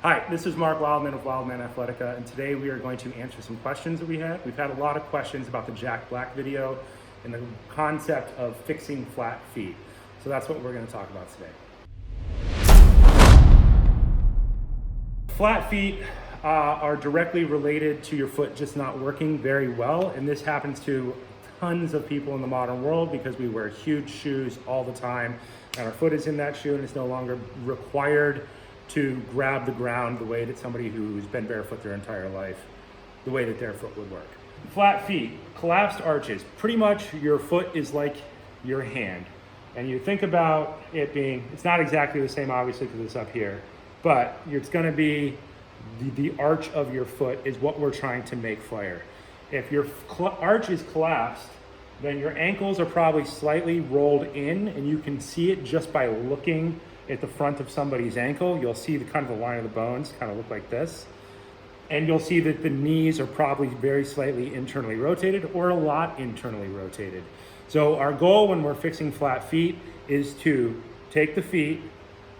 Hi, this is Mark Wildman of Wildman Athletica, and today we are going to answer some questions that we had. We've had a lot of questions about the Jack Black video and the concept of fixing flat feet. So that's what we're going to talk about today. Flat feet are directly related to your foot just not working very well, and this happens to tons of people in the modern world because we wear huge shoes all the time, and our foot is in that shoe and it's no longer required to grab the ground the way that somebody who's been barefoot their entire life, the way that their foot would work. Flat feet, collapsed arches. Pretty much your foot is like your hand. And you think about it being, it's not exactly the same obviously because it's up here, but it's gonna be the arch of your foot is what we're trying to make fire. If your arch is collapsed, then your ankles are probably slightly rolled in, and you can see it just by looking at the front of somebody's ankle. You'll see the kind of the line of the bones kind of look like this. And you'll see that the knees are probably very slightly internally rotated or a lot internally rotated. So our goal when we're fixing flat feet is to take the feet,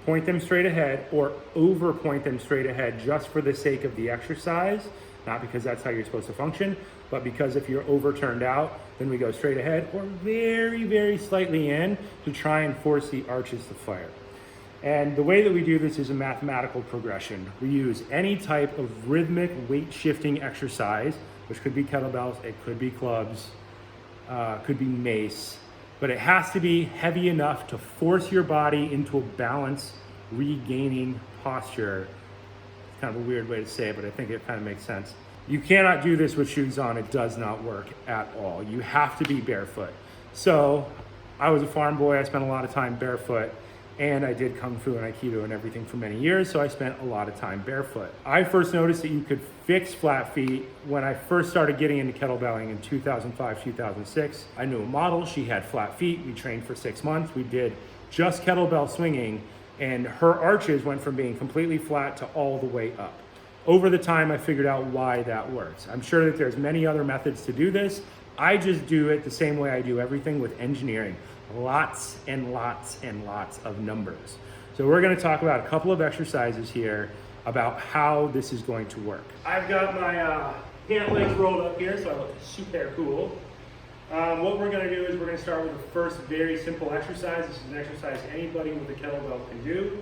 point them straight ahead, or over point them straight ahead just for the sake of the exercise, not because that's how you're supposed to function, but because if you're overturned out, then we go straight ahead or very, very slightly in to try and force the arches to fire. And the way that we do this is a mathematical progression. We use any type of rhythmic weight shifting exercise, which could be kettlebells, it could be clubs, could be mace, but it has to be heavy enough to force your body into a balance, regaining posture. It's kind of a weird way to say it, but I think it kind of makes sense. You cannot do this with shoes on. It does not work at all. You have to be barefoot. So I was a farm boy. I spent a lot of time barefoot. And I did Kung Fu and Aikido and everything for many years, so I spent a lot of time barefoot. I first noticed that you could fix flat feet when I first started getting into kettlebelling in 2005, 2006. I knew a model, she had flat feet. We trained for 6 months. We did just kettlebell swinging, and her arches went from being completely flat to all the way up. Over the time, I figured out why that works. I'm sure that there's many other methods to do this. I just do it the same way I do everything with engineering. Lots and lots and lots of numbers. So we're going to talk about a couple of exercises here about how this is going to work. I've got my pant legs rolled up here, so I look super cool. What we're going to do is we're going to start with the first very simple exercise. This is an exercise anybody with a kettlebell can do.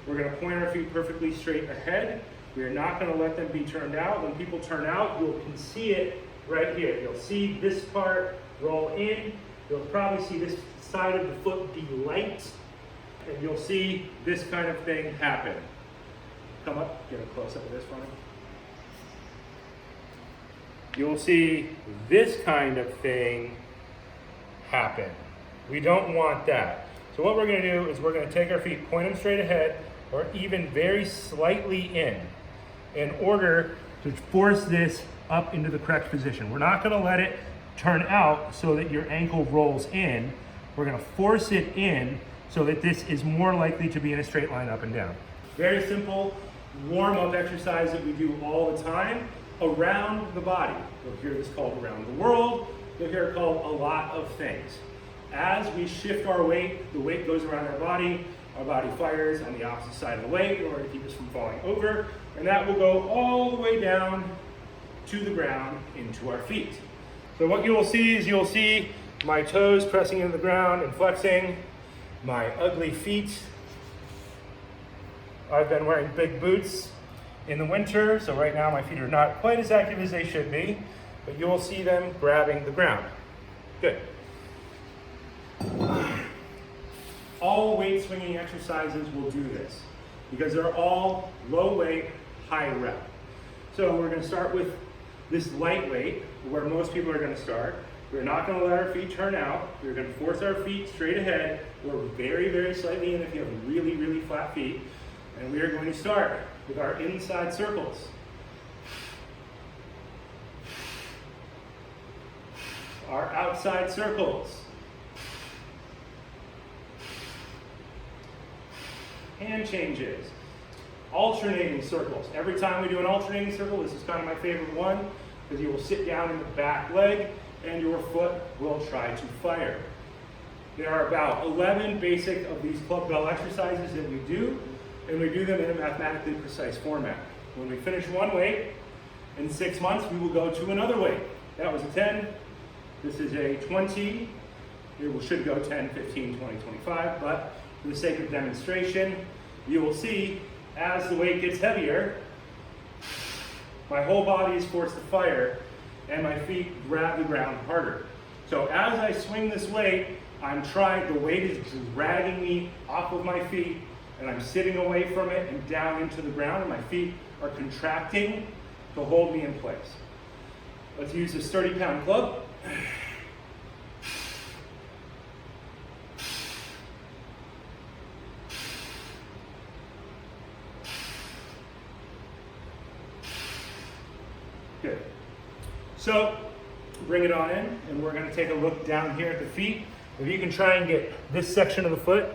We're going to point our feet perfectly straight ahead. We are not going to let them be turned out. When people turn out, you can see it right here. You'll see this part roll in. You'll probably see this side of the foot be light, and you'll see this kind of thing happen. Come up, get a close up of this for me. You'll see this kind of thing happen. We don't want that. So what we're going to do is we're going to take our feet, point them straight ahead, or even very slightly in order to force this up into the correct position. We're not going to let it turn out so that your ankle rolls in. We're going to force it in so that this is more likely to be in a straight line up and down. Very simple warm-up exercise that we do all the time around the body. You'll hear this called around the world. You'll hear it called a lot of things. As we shift our weight, the weight goes around our body fires on the opposite side of the weight in order to keep us from falling over, and that will go all the way down to the ground into our feet. So what you will see is you'll see my toes pressing into the ground and flexing, my ugly feet. I've been wearing big boots in the winter, so right now my feet are not quite as active as they should be, but you will see them grabbing the ground. Good. All weight swinging exercises will do this because they're all low weight, high rep. So we're going to start with this light weight, where most people are going to start. We're not going to let our feet turn out. We're going to force our feet straight ahead. We're very, very slightly in if you have really, really flat feet. And we are going to start with our inside circles. Our outside circles. Hand changes. Alternating circles. Every time we do an alternating circle, this is kind of my favorite one, because you will sit down in the back leg and your foot will try to fire. There are about 11 basic of these club bell exercises that we do. and we do them in a mathematically precise format. When we finish one weight, in 6 months, we will go to another weight. That was a 10. This is a 20. It should go 10, 15, 20, 25, but for the sake of demonstration, you will see as the weight gets heavier, my whole body is forced to fire and my feet grab the ground harder. So as I swing this weight, the weight is dragging me off of my feet and I'm sitting away from it and down into the ground, and my feet are contracting to hold me in place. Let's use this 30-pound club. Good. So bring it on in, and we're going to take a look down here at the feet. If you can try and get this section of the foot.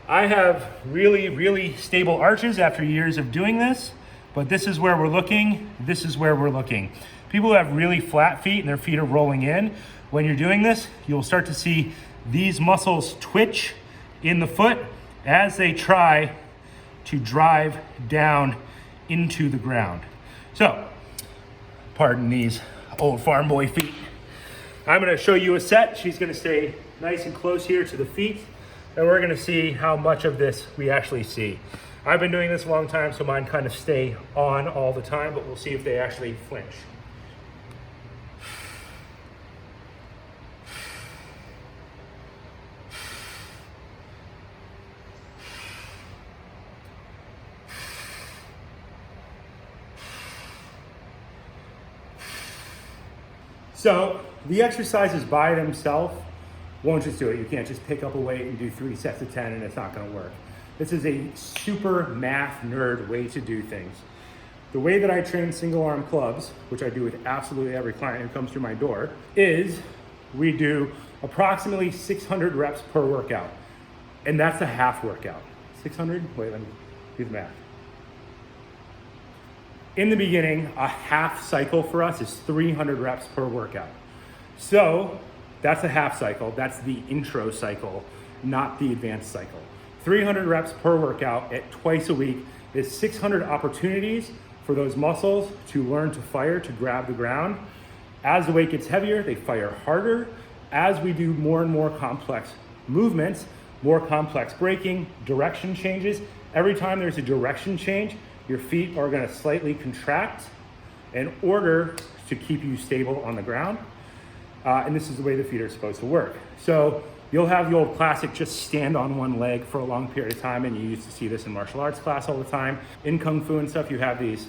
I have really, really stable arches after years of doing this, but this is where we're looking. This is where we're looking. People who have really flat feet and their feet are rolling in, when you're doing this, you'll start to see these muscles twitch in the foot as they try to drive down into the ground. So, pardon these old farm boy feet. I'm gonna show you a set. She's gonna stay nice and close here to the feet, and we're gonna see how much of this we actually see. I've been doing this a long time, so mine kind of stay on all the time, but we'll see if they actually flinch. So the exercises by themselves won't just do it. You can't just pick up a weight and do 3 sets of 10 and it's not gonna work. This is a super math nerd way to do things. The way that I train single arm clubs, which I do with absolutely every client who comes through my door, is we do approximately 600 reps per workout. And that's a half workout. 600? Wait, let me do the math. In the beginning, a half cycle for us is 300 reps per workout. So that's a half cycle. That's the intro cycle, not the advanced cycle. 300 reps per workout at twice a week is 600 opportunities for those muscles to learn to fire, to grab the ground. As the weight gets heavier, they fire harder. As we do more and more complex movements, more complex braking, direction changes, every time there's a direction change, your feet are gonna slightly contract in order to keep you stable on the ground. And this is the way the feet are supposed to work. So you'll have the old classic, just stand on one leg for a long period of time, and you used to see this in martial arts class all the time. In Kung Fu and stuff, you have these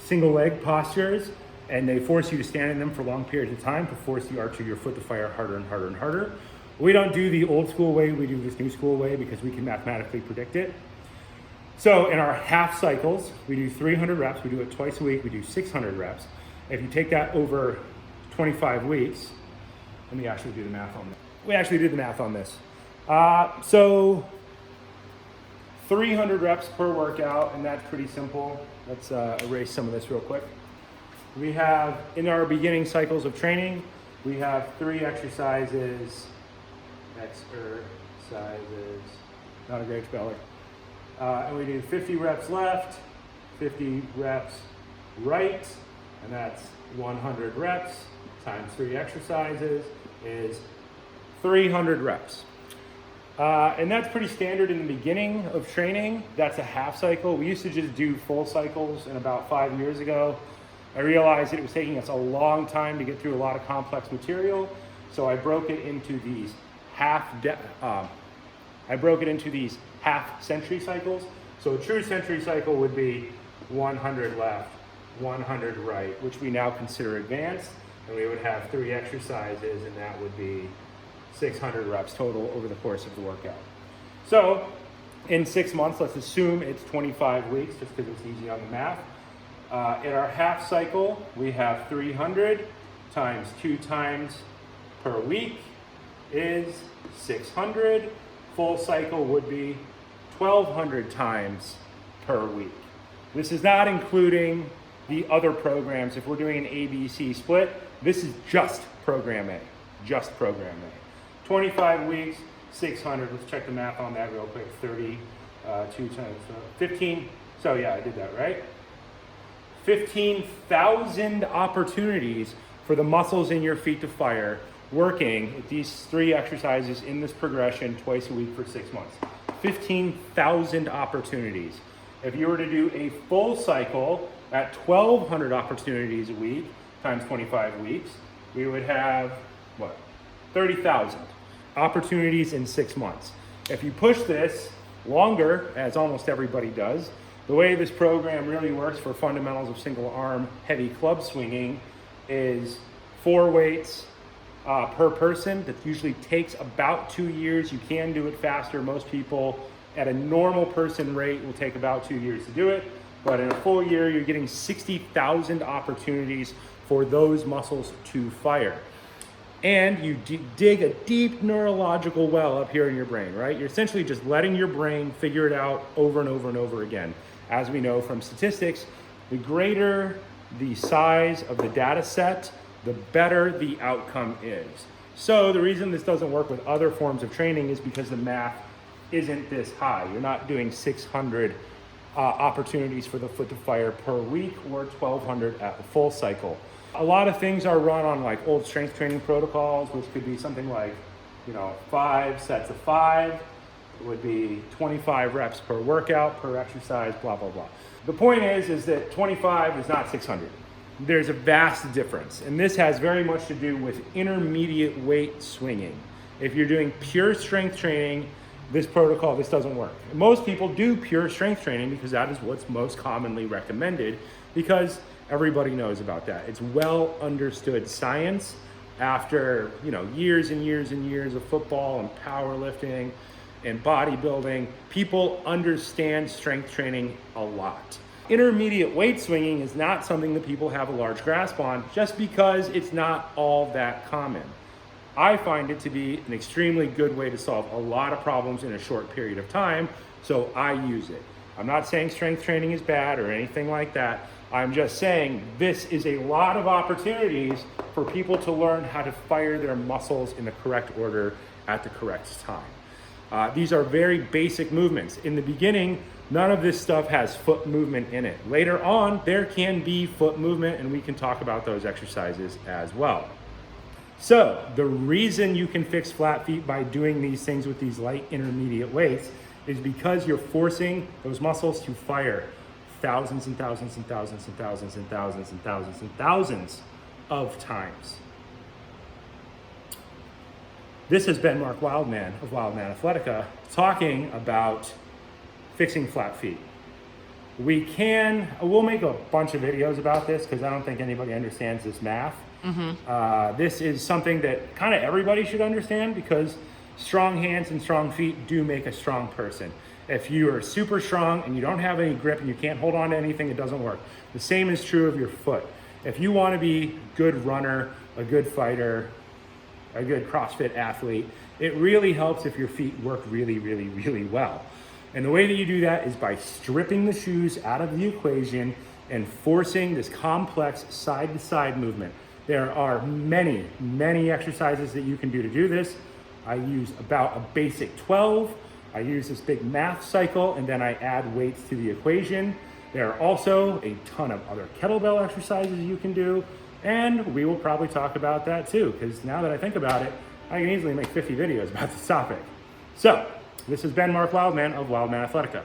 single leg postures, and they force you to stand in them for long periods of time to force the arch of your foot to fire harder and harder and harder. We don't do the old school way, we do this new school way because we can mathematically predict it. So in our half cycles, we do 300 reps, we do it twice a week, we do 600 reps. If you take that over 25 weeks, let me actually do the math on this. We actually did the math on this. So 300 reps per workout, and that's pretty simple. Let's erase some of this real quick. We have, in our beginning cycles of training, we have 3 exercises, not a great speller. And we do 50 reps left, 50 reps right, and that's 100 reps times 3 exercises is 300 reps. And that's pretty standard in the beginning of training. That's a half cycle. We used to just do full cycles, and about 5 years ago, I realized that it was taking us a long time to get through a lot of complex material. So I broke it into these half century cycles. So a true century cycle would be 100 left, 100 right, which we now consider advanced. And we would have 3 exercises, and that would be 600 reps total over the course of the workout. So in 6 months, let's assume it's 25 weeks, just because it's easy on the math. In our half cycle, we have 300 times 2 times per week is 600. Full cycle would be 1,200 times per week. This is not including the other programs. If we're doing an ABC split, this is just program A, just program A. 25 weeks, 600, let's check the math on that real quick, 30 2 times 15. So yeah, I did that right. 15,000 opportunities for the muscles in your feet to fire, working these 3 exercises in this progression twice a week for 6 months. 15,000 opportunities. If you were to do a full cycle at 1,200 opportunities a week times 25 weeks, we would have, what, 30,000 opportunities in 6 months. If you push this longer, as almost everybody does, the way this program really works for fundamentals of single arm heavy club swinging is 4 weights per person. That usually takes about 2 years. You can do it faster. Most people at a normal person rate will take about 2 years to do it. But in a full year, you're getting 60,000 opportunities for those muscles to fire. And you dig a deep neurological well up here in your brain, right? You're essentially just letting your brain figure it out over and over and over again. As we know from statistics, the greater the size of the data set, the better the outcome is. So the reason this doesn't work with other forms of training is because the math isn't this high. You're not doing 600 opportunities for the foot to fire per week or 1,200 at the full cycle. A lot of things are run on like old strength training protocols, which could be something like, 5 sets of 5. It would be 25 reps per workout, per exercise, blah, blah, blah. The point is that 25 is not 600. There's a vast difference. And this has very much to do with intermediate weight swinging. If you're doing pure strength training, this protocol, this doesn't work. Most people do pure strength training because that is what's most commonly recommended, because everybody knows about that. It's well understood science after years and years and years of football and powerlifting and bodybuilding. People understand strength training a lot. Intermediate weight swinging is not something that people have a large grasp on just because it's not all that common. I find it to be an extremely good way to solve a lot of problems in a short period of time, so I use it. I'm not saying strength training is bad or anything like that. I'm just saying this is a lot of opportunities for people to learn how to fire their muscles in the correct order at the correct time. These are very basic movements. In the beginning, none of this stuff has foot movement in it. Later on, there can be foot movement, and we can talk about those exercises as well. So the reason you can fix flat feet by doing these things with these light intermediate weights is because you're forcing those muscles to fire thousands and thousands and thousands and thousands and thousands and thousands and thousands of times. This has been Mark Wildman of Wildman Athletica talking about fixing flat feet. We'll make a bunch of videos about this because I don't think anybody understands this math. This is something that kind of everybody should understand because strong hands and strong feet do make a strong person. If you are super strong and you don't have any grip and you can't hold on to anything, it doesn't work. The same is true of your foot. If you want to be a good runner, a good fighter, a good CrossFit athlete, it really helps if your feet work really, really, really well. And the way that you do that is by stripping the shoes out of the equation and forcing this complex side-to-side movement. There are many, many exercises that you can do to do this. I use about a basic 12. I use this big math cycle, and then I add weights to the equation. There are also a ton of other kettlebell exercises you can do, and we will probably talk about that too, because now that I think about it, I can easily make 50 videos about this topic. So, this has been Mark Wildman of Wildman Athletica.